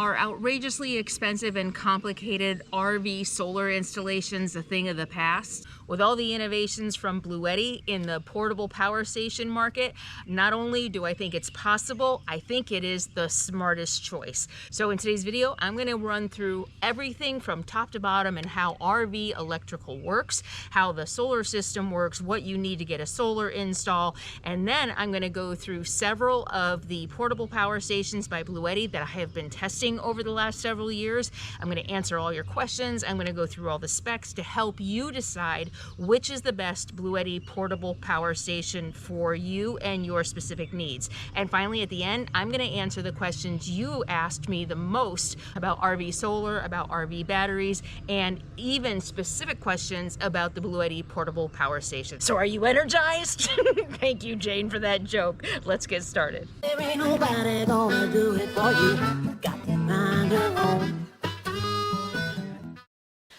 Are outrageously expensive and complicated RV solar installations a thing of the past? With all the innovations from Bluetti in the portable power station market, not only do I think it's possible, I think it is the smartest choice. So in today's video, I'm going to run through everything from top to bottom and how RV electrical works, how the solar system works, what you need to get a solar install, and then I'm going to go through several of the portable power stations by Bluetti that I have been testing over the last several years. I'm going to answer all your questions. I'm going to go through all the specs to help you decide which is the best Bluetti portable power station for you and your specific needs. And finally, at the end, I'm going to answer the questions you asked me the most about RV solar, about RV batteries, and even specific questions about the Bluetti portable power station. So are you energized? Thank you, Jane, for that joke. Let's get started. There ain't nobody gonna do it for you. Got to find your own.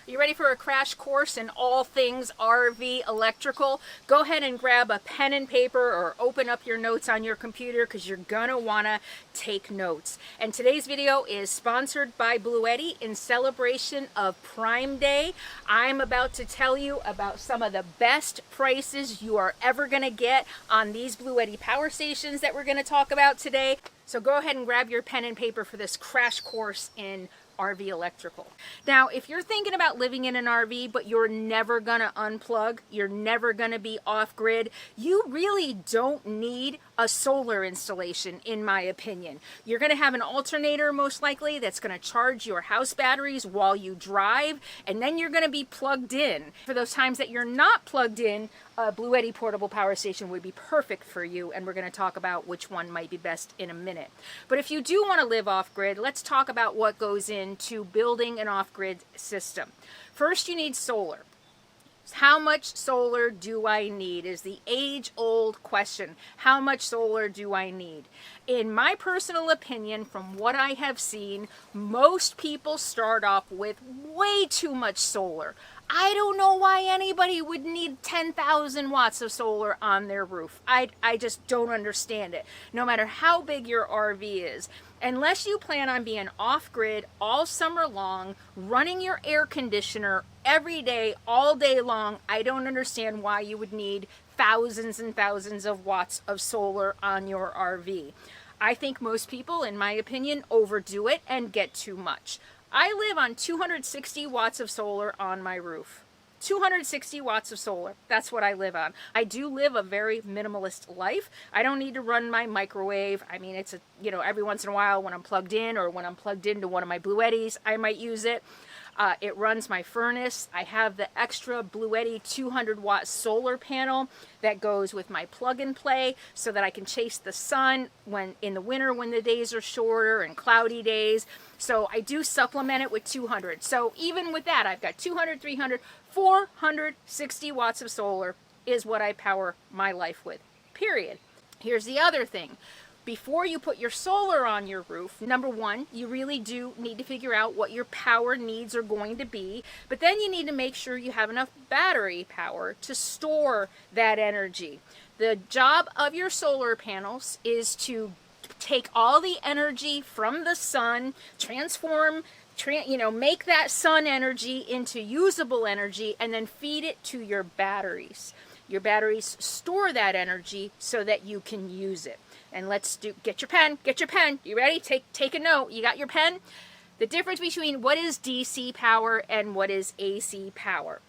You ready for a crash course in all things RV electrical? Go ahead and grab a pen and paper or open up your notes on your computer because you're gonna wanna take notes. And today's video is sponsored by Bluetti in celebration of Prime Day. I'm about to tell you about some of the best prices you are ever gonna get on these Bluetti power stations that we're gonna talk about today. So go ahead and grab your pen and paper for this crash course in RV electrical. Now, if you're thinking about living in an RV, but you're never gonna unplug, you're never gonna be off grid, you really don't need a solar installation, in my opinion. You're gonna have an alternator, most likely, that's gonna charge your house batteries while you drive, and then you're gonna be plugged in. For those times that you're not plugged in, a Bluetti portable power station would be perfect for you, and we're going to talk about which one might be best in a minute. But if you do want to live off-grid, let's talk about what goes into building an off-grid system. First, you need solar. How much solar do I need is the age-old question. How much solar do I need? In my personal opinion, from what I have seen, most people start off with way too much solar. I don't know why anybody would need 10,000 watts of solar on their roof. I just don't understand it. No matter how big your RV is. Unless you plan on being off-grid all summer long, running your air conditioner every day, all day long, I don't understand why you would need thousands and thousands of watts of solar on your RV. I think most people, in my opinion, overdo it and get too much. I live on 260 watts of solar on my roof. 260 watts of solar. That's what I live on. I do live a very minimalist life. I don't need to run my microwave. I mean, it's every once in a while when I'm plugged in or when I'm plugged into one of my Bluettis, I might use it. It runs my furnace. I have the extra Bluetti 200 watt solar panel that goes with my plug and play so that I can chase the sun when in the winter when the days are shorter and cloudy days. So I do supplement it with 200. So even with that, I've got 200, 300, 460 watts of solar is what I power my life with, period. Here's the other thing. Before you put your solar on your roof, number one, you really do need to figure out what your power needs are going to be, but then you need to make sure you have enough battery power to store that energy. The job of your solar panels is to take all the energy from the sun, make that sun energy into usable energy, and then feed it to your batteries. Your batteries store that energy so that you can use it. And get your pen. You ready? Take a note. You got your pen? The difference between what is DC power and what is AC power.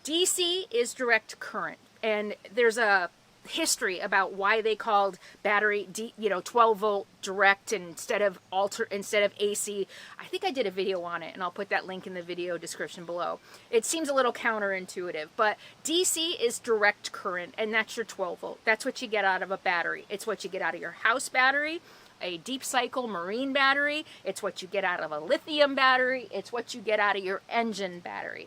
DC is direct current, and there's a history about why they called battery 12 volt direct instead of AC. I think I did a video on it, and I'll put that link in the video description below. It seems a little counterintuitive, but DC is direct current, and that's your 12 volt. That's what you get out of a battery. It's what you get out of your house battery, a deep cycle marine battery. It's what you get out of a lithium battery. It's what you get out of your engine battery.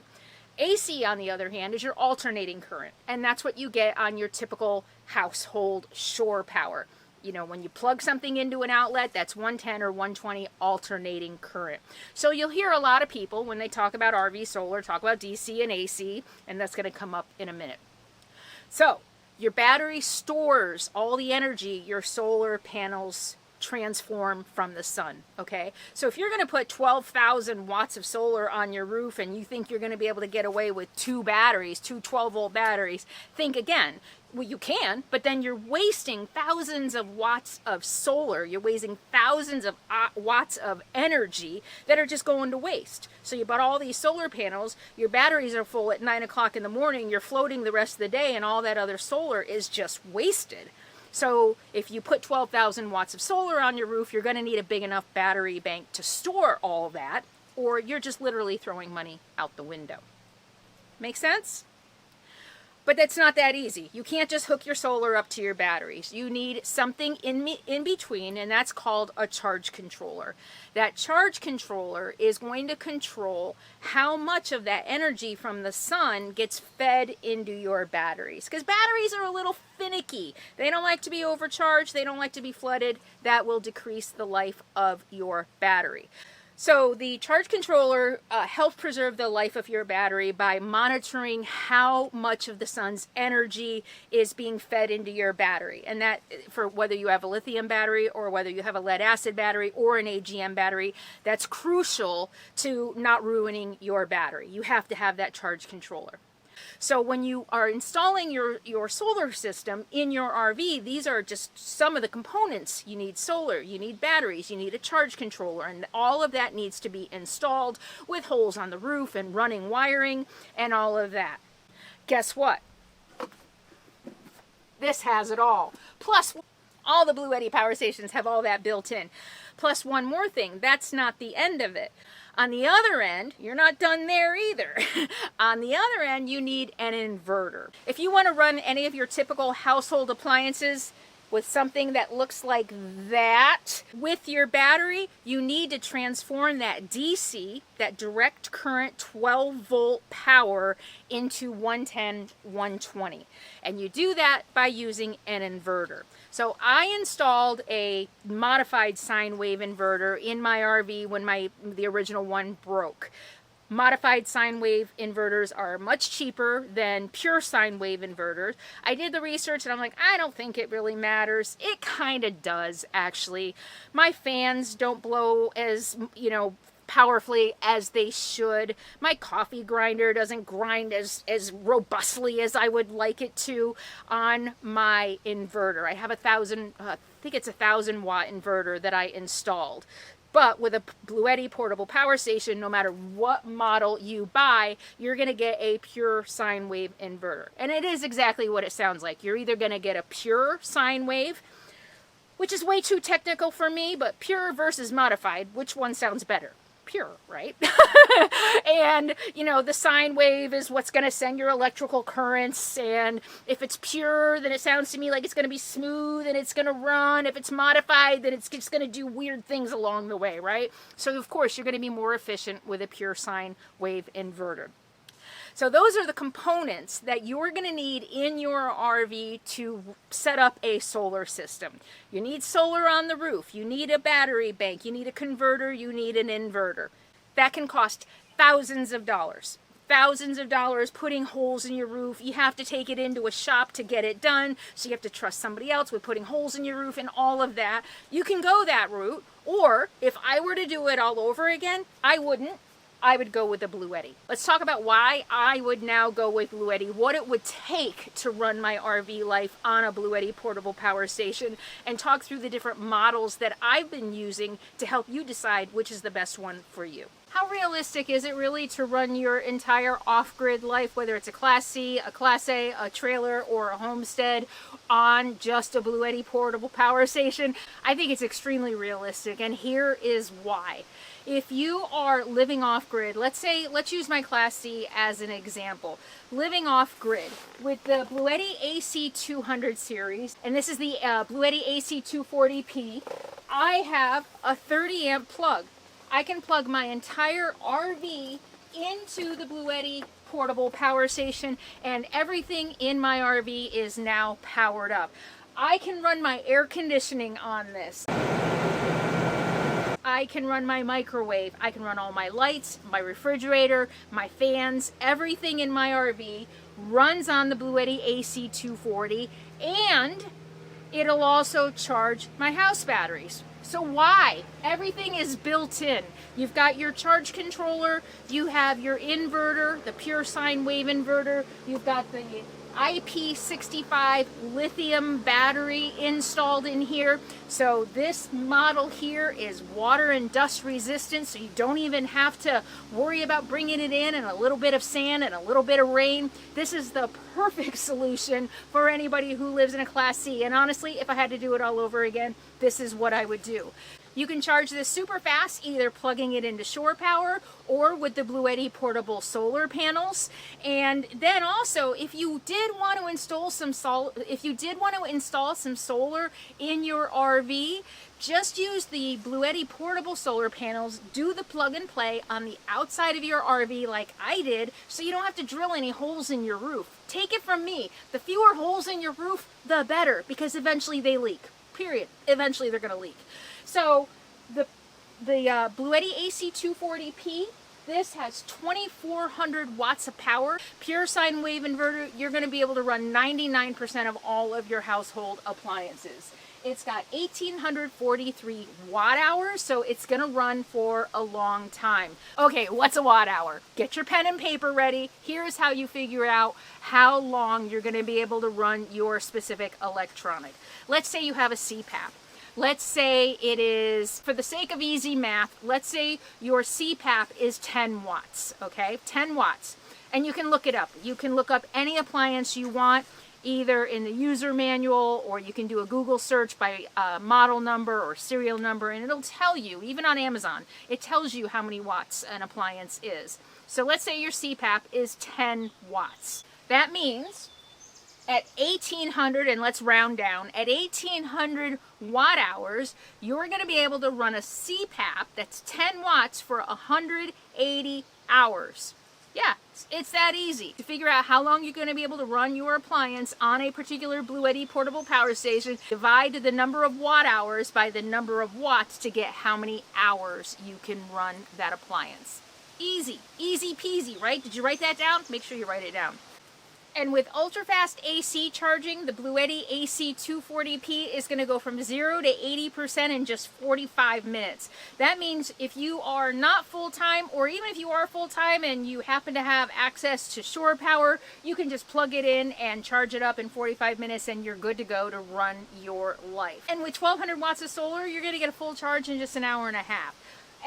AC, on the other hand, is your alternating current, and that's what you get on your typical household shore power. When you plug something into an outlet, that's 110 or 120 alternating current. So you'll hear a lot of people, when they talk about RV solar, talk about DC and AC, and that's going to come up in a minute. So your battery stores all the energy your solar panels transform from the sun, okay? So if you're going to put 12,000 watts of solar on your roof and you think you're going to be able to get away with two 12-volt batteries, think again. Well, you can, but then you're wasting thousands of watts of solar. You're wasting thousands of watts of energy that are just going to waste. So you bought all these solar panels, your batteries are full at 9 o'clock in the morning, you're floating the rest of the day, and all that other solar is just wasted. So if you put 12,000 watts of solar on your roof, you're going to need a big enough battery bank to store all that, or you're just literally throwing money out the window. Make sense? But that's not that easy. You can't just hook your solar up to your batteries. You need something in between, and that's called a charge controller. That charge controller is going to control how much of that energy from the sun gets fed into your batteries. Because batteries are a little finicky. They don't like to be overcharged. They don't like to be flooded. That will decrease the life of your battery. So the charge controller helps preserve the life of your battery by monitoring how much of the sun's energy is being fed into your battery. And that, for whether you have a lithium battery or whether you have a lead acid battery or an AGM battery, that's crucial to not ruining your battery. You have to have that charge controller. So when you are installing your solar system in your RV, these are just some of the components. You need solar, you need batteries, you need a charge controller, and all of that needs to be installed with holes on the roof and running wiring and all of that. Guess what? This has it all. Plus, all the Bluetti power stations have all that built in. Plus one more thing, that's not the end of it. On the other end, you're not done there either. On the other end, you need an inverter. If you want to run any of your typical household appliances with something that looks like that with your battery, you need to transform that DC, that direct current 12-volt power, into 110, 120. And you do that by using an inverter. So I installed a modified sine wave inverter in my RV when the original one broke. Modified sine wave inverters are much cheaper than pure sine wave inverters. I did the research and I'm like, I don't think it really matters. It kind of does, actually. My fans don't blow as, powerfully as they should. My coffee grinder doesn't grind as robustly as I would like it to on my inverter. I have I think it's a 1,000 watt inverter that I installed. But with a Bluetti portable power station, no matter what model you buy, you're going to get a pure sine wave inverter. And it is exactly what it sounds like. You're either going to get a pure sine wave, which is way too technical for me, but pure versus modified, which one sounds better? Pure, right? And, the sine wave is what's going to send your electrical currents. And if it's pure, then it sounds to me like it's going to be smooth and it's going to run. If it's modified, then it's just going to do weird things along the way, right? So, of course, you're going to be more efficient with a pure sine wave inverter. So those are the components that you're going to need in your RV to set up a solar system. You need solar on the roof, you need a battery bank, you need a converter, you need an inverter. That can cost thousands of dollars. Thousands of dollars putting holes in your roof. You have to take it into a shop to get it done, so you have to trust somebody else with putting holes in your roof and all of that. You can go that route, or if I were to do it all over again, I wouldn't. I would go with the Bluetti. Let's talk about why I would now go with Bluetti, what it would take to run my RV life on a Bluetti portable power station, and talk through the different models that I've been using to help you decide which is the best one for you. How realistic is it really to run your entire off-grid life, whether it's a Class C, a Class A, a trailer, or a homestead, on just a Bluetti portable power station? I think it's extremely realistic, and here is why. If you are living off-grid, let's use my Class C as an example. Living off-grid with the Bluetti AC200 series, and this is the Bluetti AC240P, I have a 30 amp plug. I can plug my entire RV into the Bluetti portable power station, and everything in my RV is now powered up. I can run my air conditioning on this. I can run my microwave. I can run all my lights, my refrigerator, my fans, everything in my RV runs on the Bluetti AC240, and it'll also charge my house batteries. So why? Everything is built in. You've got your charge controller, you have your inverter, the pure sine wave inverter, you've got the IP65 lithium battery installed in here. So this model here is water and dust resistant, so you don't even have to worry about bringing it in and a little bit of sand and a little bit of rain. This is the perfect solution for anybody who lives in a Class C. And honestly, if I had to do it all over again, this is what I would do. You can charge this super fast, either plugging it into shore power or with the Bluetti portable solar panels. And then also, if you did want to install some solar in your RV, just use the Bluetti portable solar panels, do the plug and play on the outside of your RV like I did, so you don't have to drill any holes in your roof. Take it from me, the fewer holes in your roof, the better, because eventually they leak. Period. Eventually they're going to leak. So the Bluetti AC240P, this has 2,400 watts of power. Pure sine wave inverter, you're going to be able to run 99% of all of your household appliances. It's got 1,843 watt hours, so it's going to run for a long time. Okay, what's a watt hour? Get your pen and paper ready. Here's how you figure out how long you're going to be able to run your specific electronic. Let's say you have a CPAP. Let's say it is, for the sake of easy math, let's say your CPAP is 10 watts, okay? 10 watts. And you can look it up. You can look up any appliance you want, either in the user manual, or you can do a Google search by model number or serial number, and it'll tell you, even on Amazon, it tells you how many watts an appliance is. So let's say your CPAP is 10 watts. That means at 1,800, and let's round down, at 1,800 watt hours, you're going to be able to run a CPAP that's 10 watts for 180 hours. Yeah, it's that easy. To figure out how long you're going to be able to run your appliance on a particular Bluetti portable power station, divide the number of watt hours by the number of watts to get how many hours you can run that appliance. Easy, easy peasy, right? Did you write that down? Make sure you write it down. And with ultra-fast AC charging, the Bluetti AC240P is going to go from 0 to 80% in just 45 minutes. That means if you are not full-time, or even if you are full-time and you happen to have access to shore power, you can just plug it in and charge it up in 45 minutes and you're good to go to run your life. And with 1,200 watts of solar, you're going to get a full charge in just an hour and a half.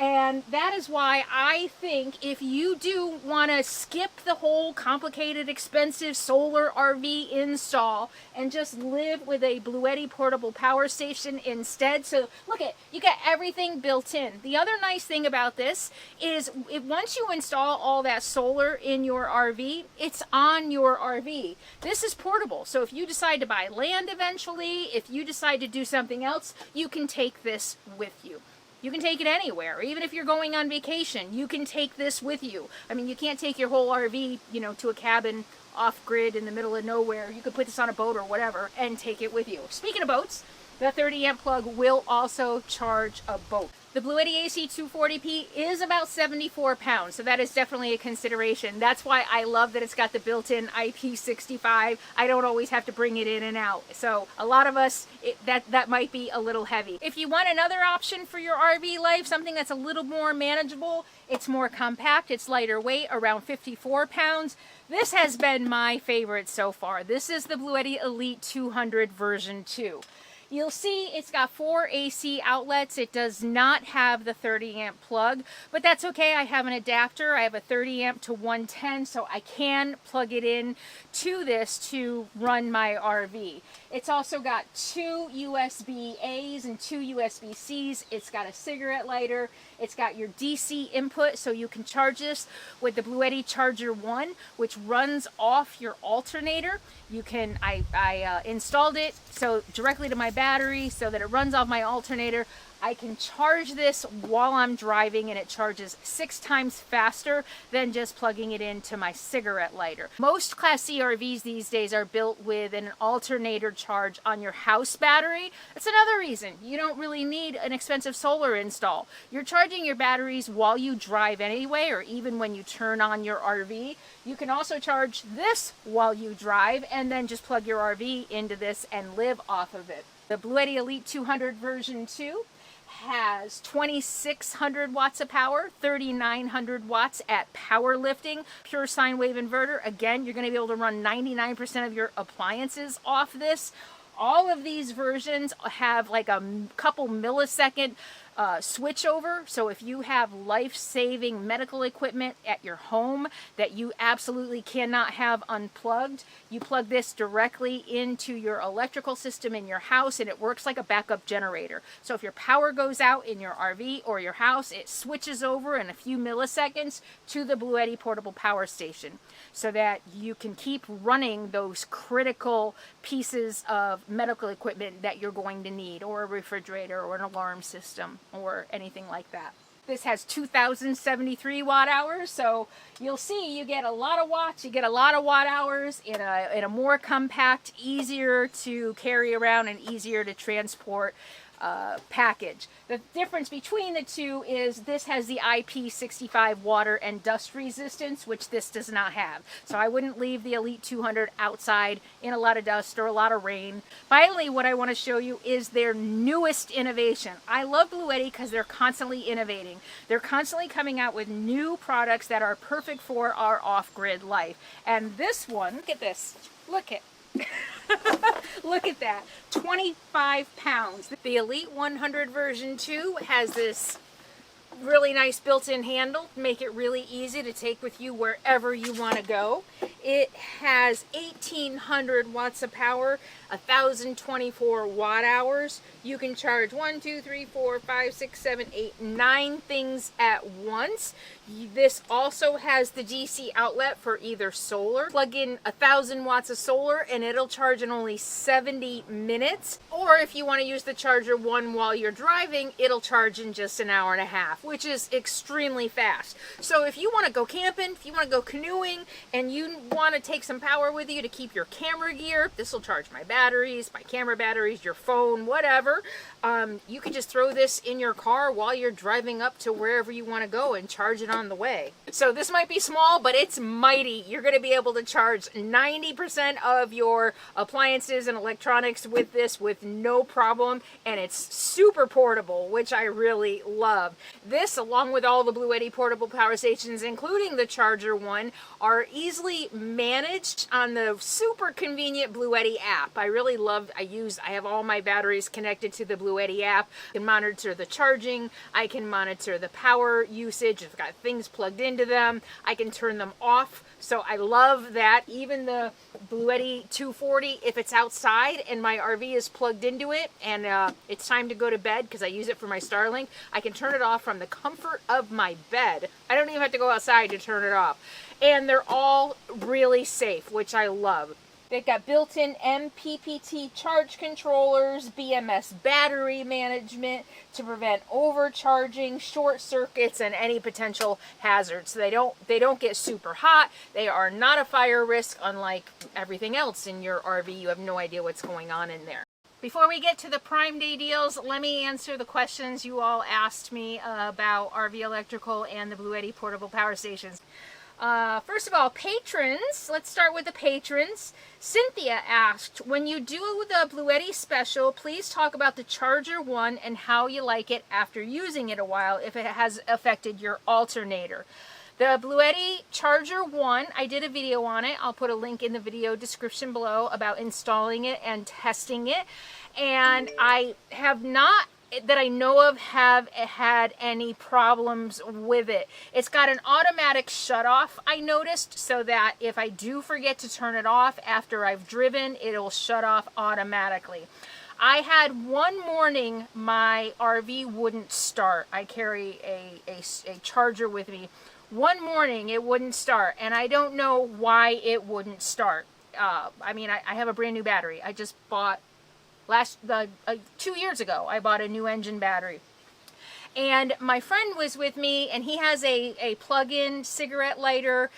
And that is why I think if you do want to skip the whole complicated, expensive solar RV install and just live with a Bluetti portable power station instead. So look at, you got everything built in. The other nice thing about this is once you install all that solar in your RV, it's on your RV. This is portable. So if you decide to buy land eventually, if you decide to do something else, you can take this with you. You can take it anywhere. Even if you're going on vacation, you can take this with you. I mean, you can't take your whole RV, you know, to a cabin off-grid in the middle of nowhere. You could put this on a boat or whatever and take it with you. Speaking of boats, the 30 amp plug will also charge a boat. The Bluetti AC240P is about 74 pounds, so that is definitely a consideration. That's why I love that it's got the built-in IP65. I don't always have to bring it in and out. So a lot of us, that might be a little heavy. If you want another option for your RV life, something that's a little more manageable, it's more compact, it's lighter weight, around 54 pounds. This has been my favorite so far. This is the Bluetti Elite 200 version 2. You'll see it's got 4 AC outlets. It does not have the 30 amp plug, but that's okay. I have an adapter. I have a 30 amp to 110, so I can plug it in to this to run my RV. It's also got 2 USB-A's and 2 USB-C's. It's got a cigarette lighter. It's got your DC input, so you can charge this with the Bluetti Charger 1, which runs off your alternator. You can, I installed it so directly to my battery so that it runs off my alternator. I can charge this while I'm driving, and it charges 6 times faster than just plugging it into my cigarette lighter. Most Class C RVs these days are built with an alternator charge on your house battery. That's another reason you don't really need an expensive solar install. You're charging your batteries while you drive anyway, or even when you turn on your RV. You can also charge this while you drive and then just plug your RV into this and live off of it. The Bluetti Elite 200 version 2 has 2600 watts of power, 3900 watts at powerlifting, pure sine wave inverter. Again, you're going to be able to run 99% of your appliances off this. All of these versions have like a couple millisecond switch over. So if you have life-saving medical equipment at your home that you absolutely cannot have unplugged, you plug this directly into your electrical system in your house and it works like a backup generator. So if your power goes out in your RV or your house, it switches over in a few milliseconds to the Bluetti portable power station so that you can keep running those critical pieces of medical equipment that you're going to need, or a refrigerator or an alarm system or anything like that. This has 2073 watt hours, so you'll see you get a lot of watts, you get a lot of watt hours in a more compact, easier to carry around and easier to transport package. The difference between the two is this has the IP65 water and dust resistance, which this does not have. So I wouldn't leave the Elite 200 outside in a lot of dust or a lot of rain. Finally, what I want to show you is their newest innovation. I love Bluetti because they're constantly innovating. They're constantly coming out with new products that are perfect for our off-grid life. And this one, look at this. Look at look at that, 25 pounds. The Elite 100 version 2 has this really nice built-in handle to make it really easy to take with you wherever you want to go. It has 1800 watts of power, 1024 watt hours. You can charge 1, 2, 3, 4, 5, 6, 7, 8, 9 things at once. This also has the DC outlet for either solar. Plug in 1000 watts of solar and it'll charge in only 70 minutes. Or if you want to use the charger one while you're driving, it'll charge in just an hour and a half, which is extremely fast. So if you want to go camping, if you want to go canoeing, and you want to take some power with you to keep your camera gear, this will charge my batteries, my camera batteries, your phone, whatever. You can just throw this in your car while you're driving up to wherever you want to go and charge it on the way. So this might be small, but it's mighty. You're going to be able to charge 90% of your appliances and electronics with this with no problem, and it's super portable, which I really love. This, along with all the Bluetti portable power stations, including the charger one, are easily managed on the super convenient Bluetti app. I really love, I have all my batteries connected to the Bluetti app. I can monitor the charging, I can monitor the power usage, I've got things plugged into them, I can turn them off. So I love that. Even the Bluetti 240, if it's outside and my RV is plugged into it and it's time to go to bed because I use it for my Starlink, I can turn it off from the comfort of my bed. I don't even have to go outside to turn it off. And they're all really safe, which I love. They've got built-in MPPT charge controllers, BMS battery management to prevent overcharging, short circuits, and any potential hazards. So they don't get super hot. They are not a fire risk, unlike everything else in your RV. You have no idea what's going on in there. Before we get to the Prime Day deals, let me answer the questions you all asked me about RV Electrical and the Bluetti portable power stations. First of all, patrons. Let's start with the patrons. Cynthia asked, when you do the Bluetti special, please talk about the Charger 1 and how you like it after using it a while, if it has affected your alternator. The Bluetti Charger 1, I did a video on it. I'll put a link in the video description below about installing it and testing it. And I have not, that I know of, have had any problems with it. It's got an automatic shutoff, I noticed, so that if I do forget to turn it off after I've driven, it'll shut off automatically. I had one morning my RV wouldn't start. I carry a charger with me. One morning it wouldn't start, and I don't know why it wouldn't start. I mean, I have a brand new battery. I just bought 2 years ago, I bought a new engine battery. And my friend was with me, and he has a plug-in cigarette lighter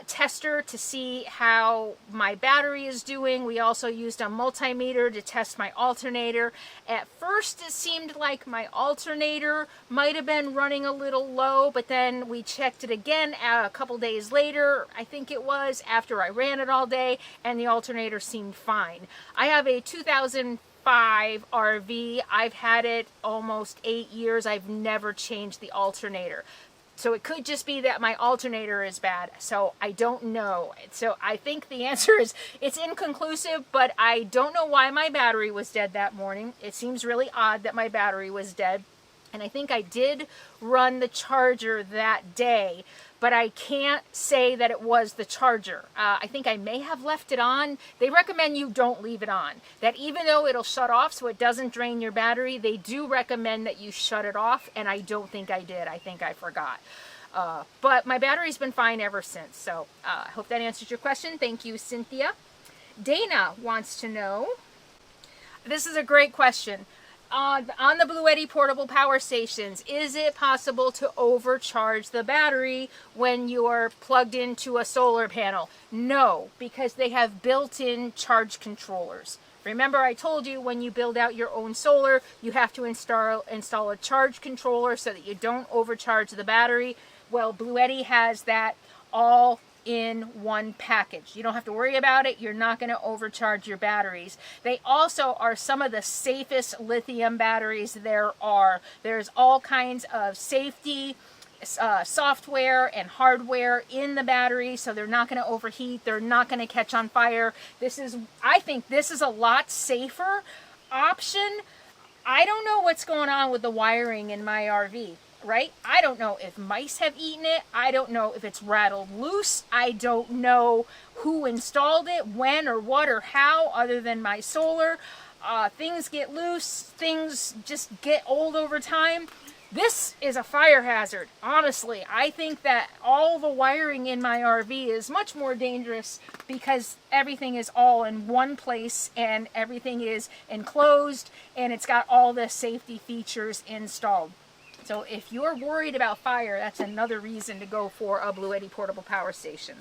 tester to see how my battery is doing. We also used a multimeter to test my alternator. At first it seemed like my alternator might have been running a little low, but then we checked it again a couple days later, I think it was, after I ran it all day, and the alternator seemed fine. I have a 2005 25 RV. I've had it almost 8 years. I've never changed the alternator. So it could just be that my alternator is bad. So I don't know. So I think the answer is it's inconclusive, but I don't know why my battery was dead that morning. It seems really odd that my battery was dead. And I think I did run the charger that day, but I can't say that it was the charger. I think I may have left it on. They recommend you don't leave it on. That even though it'll shut off so it doesn't drain your battery, they do recommend that you shut it off, and I don't think I did. I think I forgot. But my battery's been fine ever since. So I hope that answers your question. Thank you, Cynthia. Dana wants to know, this is a great question. On the Bluetti portable power stations, is it possible to overcharge the battery when you're plugged into a solar panel? No, because they have built-in charge controllers. Remember, I told you when you build out your own solar, you have to install a charge controller so that you don't overcharge the battery. Well, Bluetti has that all in one package. You don't have to worry about it. You're not going to overcharge your batteries. They also are some of the safest lithium batteries there are. There's all kinds of safety software and hardware in the battery, so they're not going to overheat. They're not going to catch on fire. I think this is a lot safer option. I don't know what's going on with the wiring in my RV. Right? I don't know if mice have eaten it. I don't know if it's rattled loose. I don't know who installed it, when or what or how, other than my solar. Things get loose. Things just get old over time. This is a fire hazard. Honestly, I think that all the wiring in my RV is much more dangerous because everything is all in one place and everything is enclosed and it's got all the safety features installed. So if you're worried about fire, that's another reason to go for a Bluetti portable power station.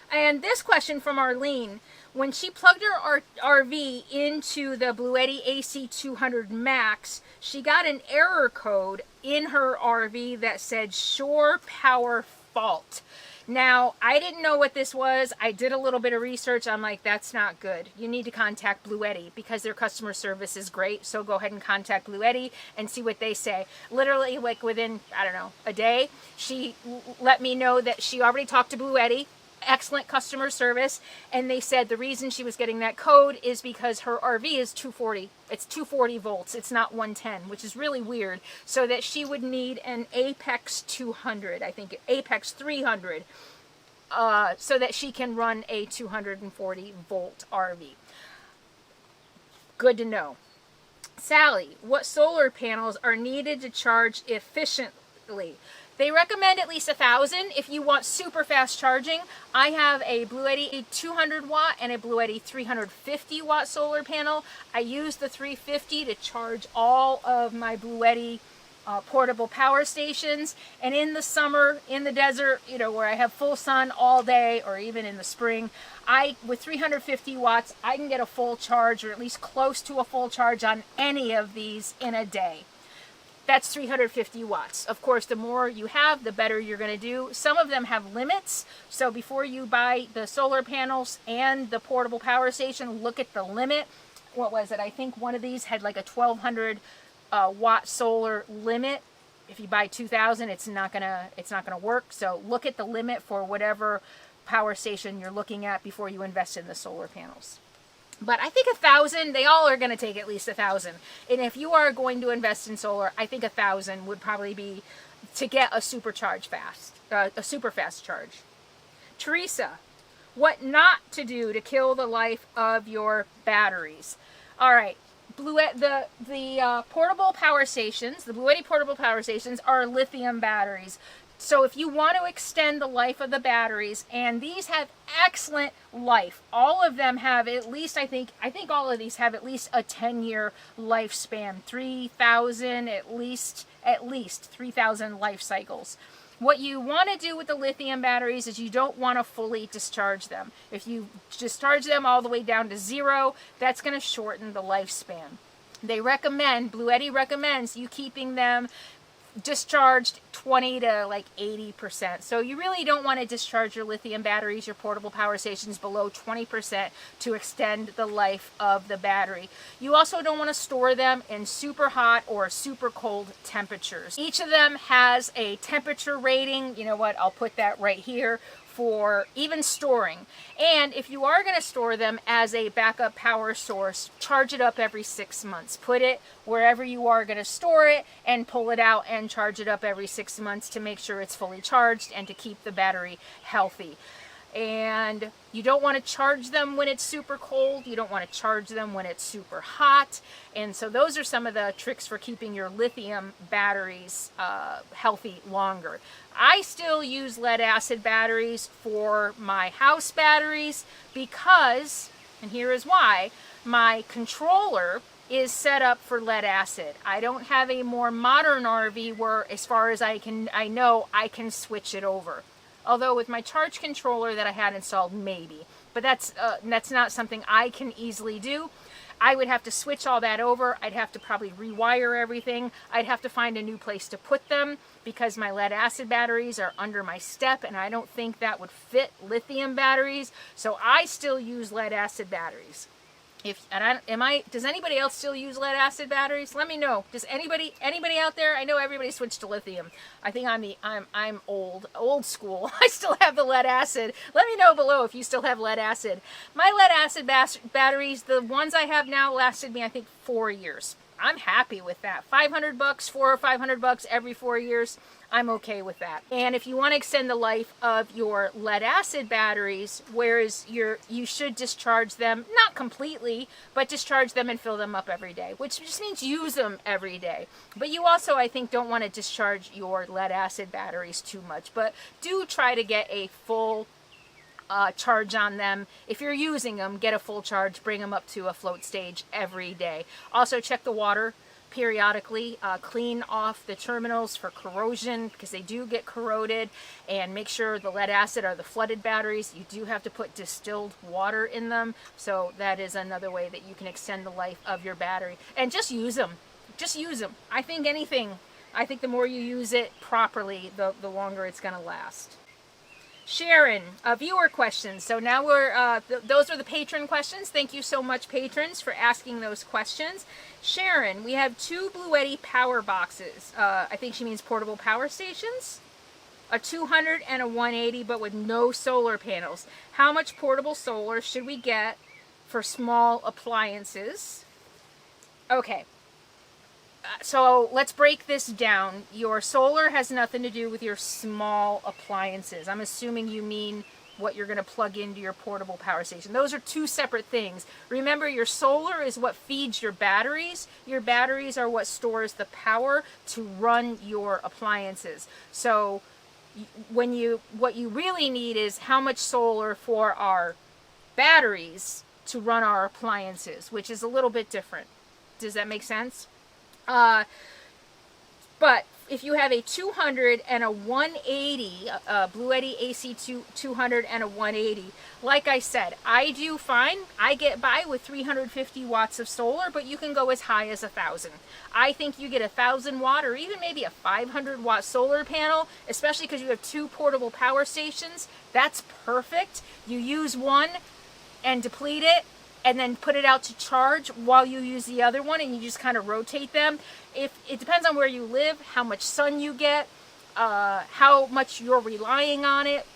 And this question from Arlene, when she plugged her RV into the Bluetti AC200 Max, she got an error code in her RV that said shore power fault. Now, I didn't know what this was. I did a little bit of research. I'm like, that's not good. You need to contact Bluetti because their customer service is great. So go ahead and contact Bluetti and see what they say. Literally, like within, I don't know, a day, she let me know that she already talked to Bluetti. Excellent customer service, and they said the reason she was getting that code is because her RV is 240. It's 240 volts. It's not 110, which is really weird. So that she would need an Apex 200, I think Apex 300, so that she can run a 240 volt RV. Good to know. Sally, what solar panels are needed to charge efficiently? They recommend at least 1,000 if you want super fast charging. I have a Bluetti 200 watt and a Bluetti 350 watt solar panel. I use the 350 to charge all of my Bluetti portable power stations. And in the summer, in the desert, you know, where I have full sun all day, or even in the spring, with 350 watts, I can get a full charge, or at least close to a full charge on any of these in a day. That's 350 watts. Of course, the more you have, the better you're going to do. Some of them have limits. So before you buy the solar panels and the portable power station, look at the limit. What was it? I think one of these had like a 1,200 watt solar limit. If you buy 2,000, it's not gonna work. So look at the limit for whatever power station you're looking at before you invest in the solar panels. But I think 1,000, they all are going to take at least 1,000. And if you are going to invest in solar, I think 1,000 would probably be to get a super fast charge. Teresa, what not to do to kill the life of your batteries? All right, the portable power stations, the Bluetti portable power stations are lithium batteries. So if you want to extend the life of the batteries, and these have excellent life, all of them have at least, I think all of these have at least a 10-year lifespan, 3,000, at least 3,000 life cycles. What you want to do with the lithium batteries is you don't want to fully discharge them. If you discharge them all the way down to 0, that's going to shorten the lifespan. Bluetti recommends you keeping them discharged 20 to like 80%. So you really don't want to discharge your lithium batteries, your portable power stations, below 20% to extend the life of the battery. You also don't want to store them in super hot or super cold temperatures. Each of them has a temperature rating. You know what? I'll put that right here for even storing. And if you are going to store them as a backup power source, charge it up every 6 months. Put it wherever you are going to store it and pull it out and charge it up every 6 months to make sure it's fully charged and to keep the battery healthy. And you don't want to charge them when it's super cold. You don't want to charge them when it's super hot. And so those are some of the tricks for keeping your lithium batteries healthy longer. I still use lead acid batteries for my house batteries because, and here is why, my controller is set up for lead acid. I don't have a more modern RV where, as far as I know, I can switch it over. Although with my charge controller that I had installed, maybe. But that's not something I can easily do. I would have to switch all that over. I'd have to probably rewire everything. I'd have to find a new place to put them because my lead acid batteries are under my step and I don't think that would fit lithium batteries. So I still use lead acid batteries. Does anybody else still use lead acid batteries? Let me know. Does anybody out there? I know everybody switched to lithium. I think I'm old school. I still have the lead acid. Let me know below if you still have lead acid. My lead acid batteries, the ones I have now, lasted me I think 4 years. I'm happy with that. $500, $400 or $500 every 4 years. I'm okay with that. And if you want to extend the life of your lead acid batteries, whereas you should discharge them, not completely, but discharge them and fill them up every day, which just means use them every day. But you also, I think, don't want to discharge your lead acid batteries too much, but do try to get a full charge on them. If you're using them, get a full charge, bring them up to a float stage every day. Also check the water periodically, clean off the terminals for corrosion because they do get corroded, and make sure the lead acid are the flooded batteries. You do have to put distilled water in them, so that is another way that you can extend the life of your battery. And just use them. Just use them. I think the more you use it properly, the longer it's going to last. Sharon, viewer questions. So now those are the patron questions. Thank you so much, patrons, for asking those questions. Sharon, we have 2 Bluetti power boxes. I think she means portable power stations. A 200 and a 180, but with no solar panels. How much portable solar should we get for small appliances? Okay. So let's break this down. Your solar has nothing to do with your small appliances. I'm assuming you mean what you're going to plug into your portable power station. Those are 2 separate things. Remember, your solar is what feeds your batteries. Your batteries are what stores the power to run your appliances. So what you really need is how much solar for our batteries to run our appliances, which is a little bit different. Does that make sense? But if you have a 200 and a 180, Bluetti AC 200 and a 180, like I said, I do fine. I get by with 350 watts of solar, but you can go as high as 1,000. I think you get 1,000 watt or even maybe a 500 watt solar panel, especially because you have 2 portable power stations. That's perfect. You use one and deplete it, and then put it out to charge while you use the other one, and you just kind of rotate them. If it depends on where you live, how much sun you get, how much you're relying on it,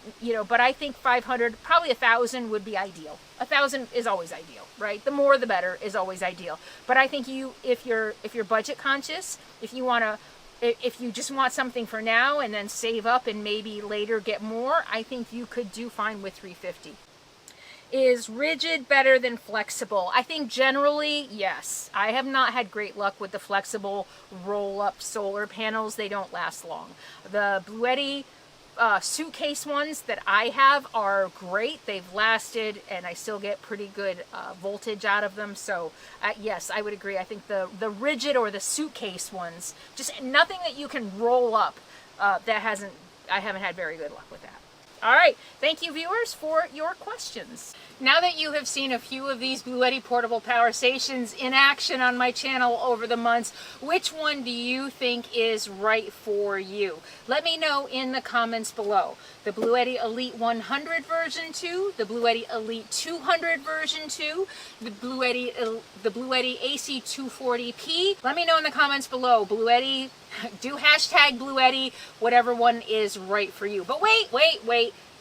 but I think 500, probably 1,000 would be ideal. 1,000 is always ideal, right? The more the better is always ideal. But I think if you're budget conscious, if you just want something for now and then save up and maybe later get more, I think you could do fine with 350. Is rigid better than flexible? I think generally, yes. I have not had great luck with the flexible roll-up solar panels. They don't last long. The Bluetti suitcase ones that I have are great. They've lasted, and I still get pretty good voltage out of them. So yes, I would agree. I think the rigid or the suitcase ones, just nothing that you can roll up, I haven't had very good luck with that. All right, thank you viewers for your questions. Now that you have seen a few of these Bluetti portable power stations in action on my channel over the months, which one do you think is right for you? Let me know in the comments below. The Bluetti Elite 100 version 2, the Bluetti Elite 200 version 2, the Bluetti AC240P. Let me know in the comments below. Bluetti, do hashtag Bluetti, whatever one is right for you. But wait.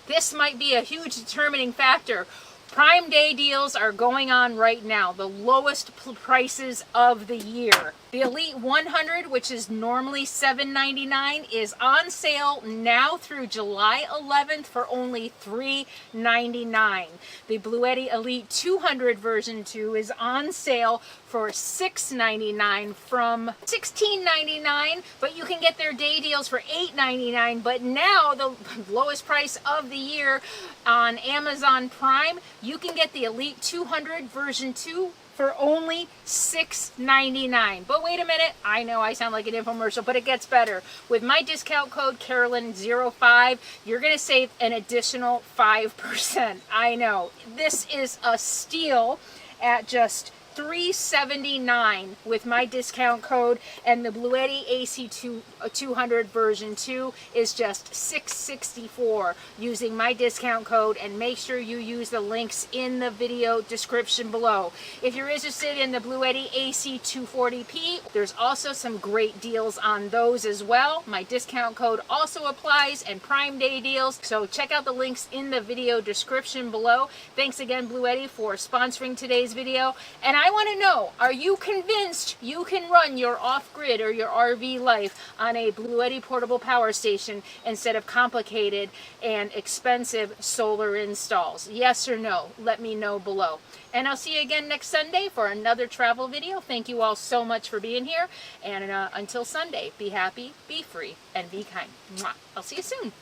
This might be a huge determining factor. Prime Day deals are going on right now, the lowest prices of the year. The Elite 100, which is normally $7.99, is on sale now through July 11th for only $3.99. The Bluetti Elite 200 version 2 is on sale for $6.99 from $16.99, but you can get their day deals for $8.99. But now the lowest price of the year on Amazon Prime, you can get the Elite 200 version 2 for only $6.99. But wait a minute, I know I sound like an infomercial, but it gets better. With my discount code CarolynsRVLIFE, you're gonna save an additional 5%. I know, this is a steal at just $3.79 with my discount code, and the Bluetti AC200 version 2 is just $6.64 using my discount code, and make sure you use the links in the video description below. If you're interested in the Bluetti AC240P, there's also some great deals on those as well. My discount code also applies, and Prime Day deals, so check out the links in the video description below. Thanks again, Bluetti, for sponsoring today's video. And I want to know, are you convinced you can run your off-grid or your RV life on a Bluetti portable power station instead of complicated and expensive solar installs? Yes or no? Let me know below. And I'll see you again next Sunday for another travel video. Thank you all so much for being here. And until Sunday, be happy, be free, and be kind. Mwah. I'll see you soon.